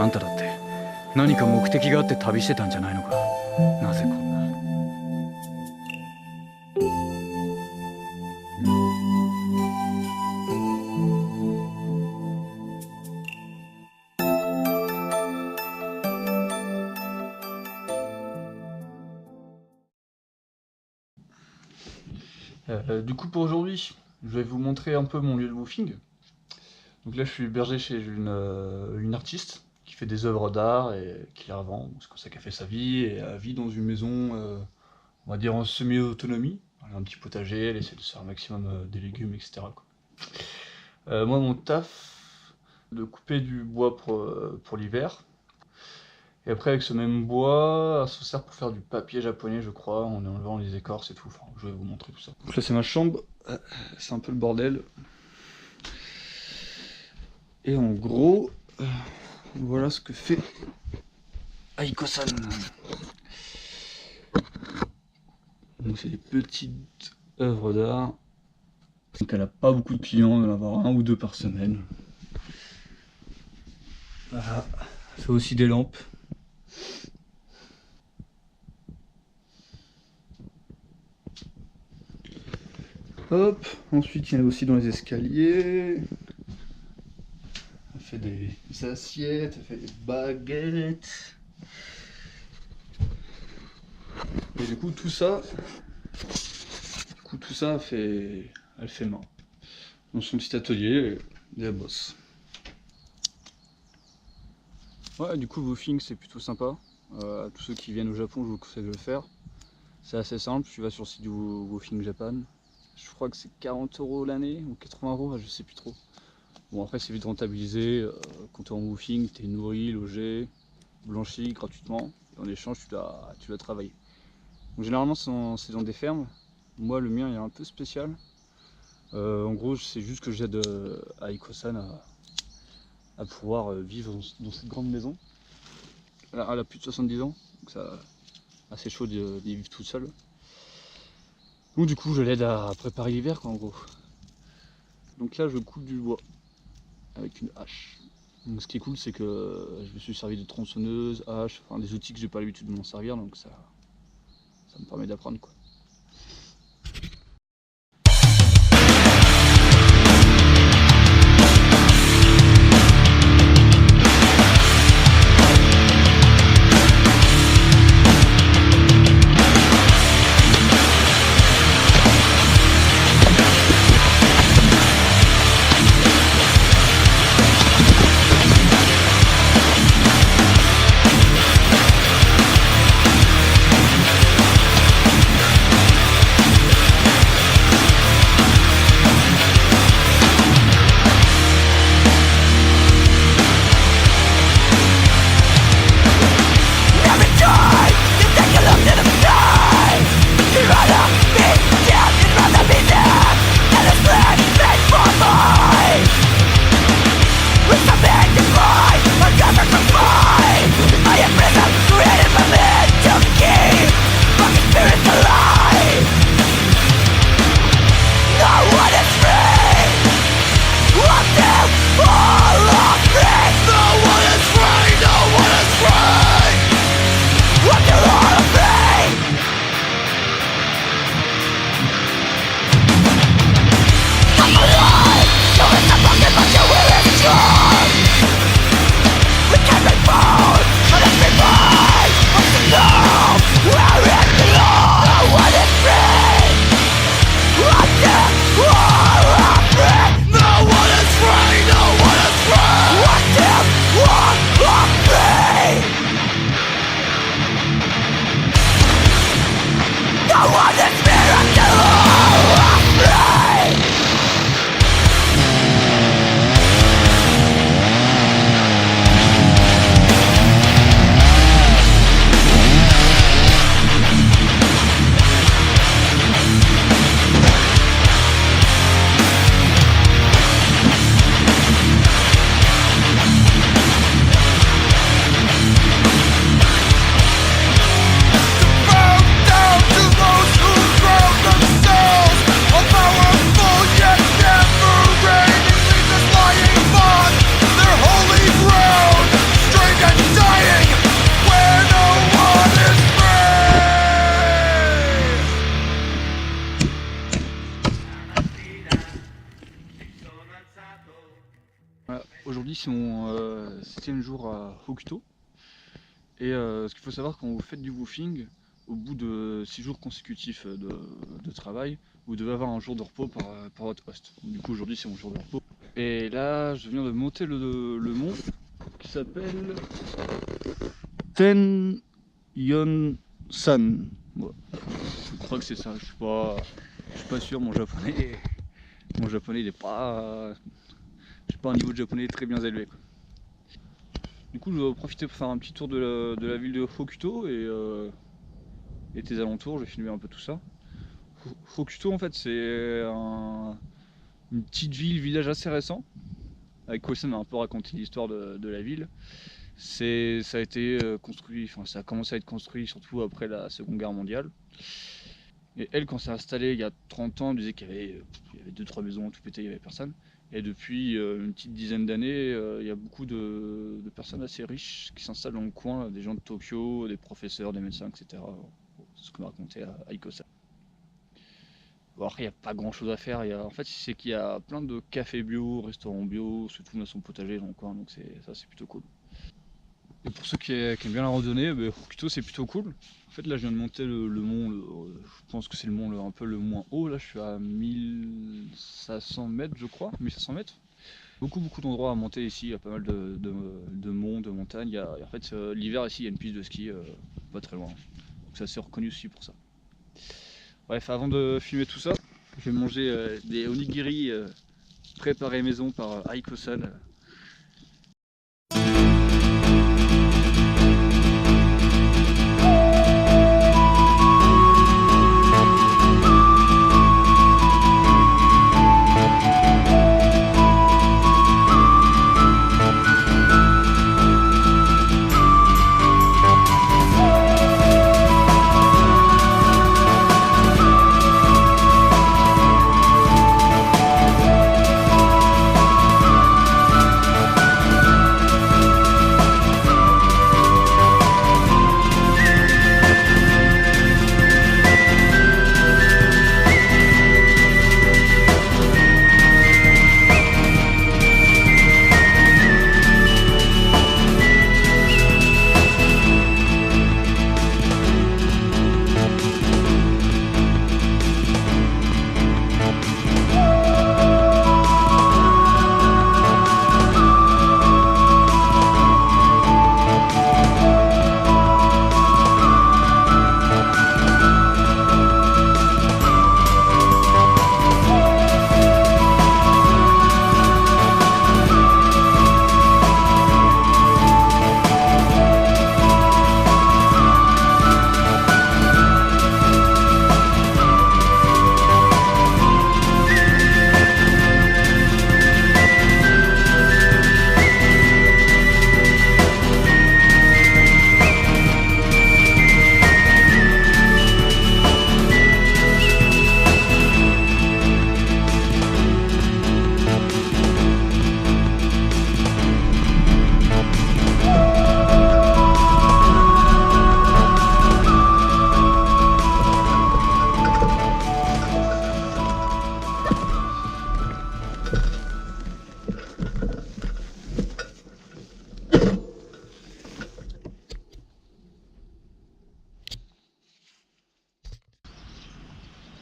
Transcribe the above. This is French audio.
あんただって何か目的があって旅してたんじゃないのか。なぜこんな。Du coup pour aujourd'hui, je vais vous montrer un peu mon lieu de woofing. Donc là je suis hébergé chez une artiste qui fait des œuvres d'art et qui les revend. C'est comme ça qu'elle fait sa vie et elle vit dans une maison, on va dire en semi-autonomie. Elle a un petit potager, elle essaie de se faire un maximum des légumes, etc. quoi. Moi mon taf, de couper du bois pour l'hiver. Et après avec ce même bois, ça sert pour faire du papier japonais je crois, en enlevant les écorces et tout, enfin je vais vous montrer tout ça. Donc là c'est ma chambre, c'est un peu le bordel. Et en gros, voilà ce que fait Aiko-san. Donc c'est des petites œuvres d'art. Donc elle a pas beaucoup de clients, elle va en avoir 1 ou 2 par semaine. Voilà, elle fait aussi des lampes. Hop, ensuite il y en a aussi dans les escaliers. Elle fait des assiettes, elle fait des baguettes. Et du coup tout ça, elle fait main. Dans son petit atelier, et elle bosse. Ouais, du coup le woofing c'est plutôt sympa. Tous ceux qui viennent au Japon, je vous conseille de le faire. C'est assez simple, tu vas sur le site du Woofing Japan. Je crois que c'est 40 € l'année ou 80 €, je sais plus trop. Bon après c'est vite rentabilisé, quand tu es en woofing, tu es nourri, logé, blanchi gratuitement. Et en échange tu dois travailler. Donc généralement c'est dans des fermes. Moi le mien est un peu spécial. En gros c'est juste que j'aide Aiko-san à pouvoir vivre dans cette grande maison. Elle a plus de 70 ans, donc c'est assez chaud d'y vivre toute seule. Donc du coup je l'aide à préparer l'hiver quoi en gros. Donc là je coupe du bois avec une hache. Donc ce qui est cool c'est que je me suis servi de tronçonneuse, hache, enfin des outils que j'ai pas l'habitude de m'en servir, donc ça me permet d'apprendre quoi. Bow down to those who Aujourd'hui c'est mon 7e jour à Hokuto. Et ce qu'il faut savoir quand vous faites du woofing, au bout de 6 jours consécutifs de travail, vous devez avoir un jour de repos par votre host. Du coup aujourd'hui c'est mon jour de repos. Et là je viens de monter le mont qui s'appelle Ten Yon San. Ouais. Je crois que c'est ça, je suis pas sûr, mon japonais il est pas. J'ai pas un niveau de japonais très bien élevé, quoi. Du coup je vais profiter pour faire un petit tour de la ville de Hokuto et tes alentours, je vais filmer un peu tout ça. Hokuto en fait c'est une petite ville, village assez récent. Avec Kosen m'a un peu raconté l'histoire de la ville. Ça a été construit, enfin ça a commencé à être construit surtout après la Seconde Guerre mondiale. Et elle, quand s'est installée il y a 30 ans, elle disait qu'il y avait 2-3 maisons, tout pété, il n'y avait personne. Et depuis une petite dizaine d'années, il y a beaucoup de personnes assez riches qui s'installent dans le coin, des gens de Tokyo, des professeurs, des médecins, etc. C'est ce que m'a raconté Aiko-san. Bon, après, il n'y a pas grand chose à faire. En fait, c'est qu'il y a plein de cafés bio, restaurants bio, surtout on a son potager dans le coin, donc ça c'est plutôt cool. Et pour ceux qui aiment bien la randonnée, Hokuto c'est plutôt cool. En fait là je viens de monter le mont, je pense que c'est le mont un peu le moins haut, là je suis à 1500 mètres je crois, 1500 mètres. Beaucoup d'endroits à monter ici, il y a pas mal de monts, de montagnes. En fait l'hiver ici il y a une piste de ski pas très loin. Donc c'est assez reconnu aussi pour ça. Bref, avant de filmer tout ça, je vais manger des onigiri préparés maison par Aiko-san.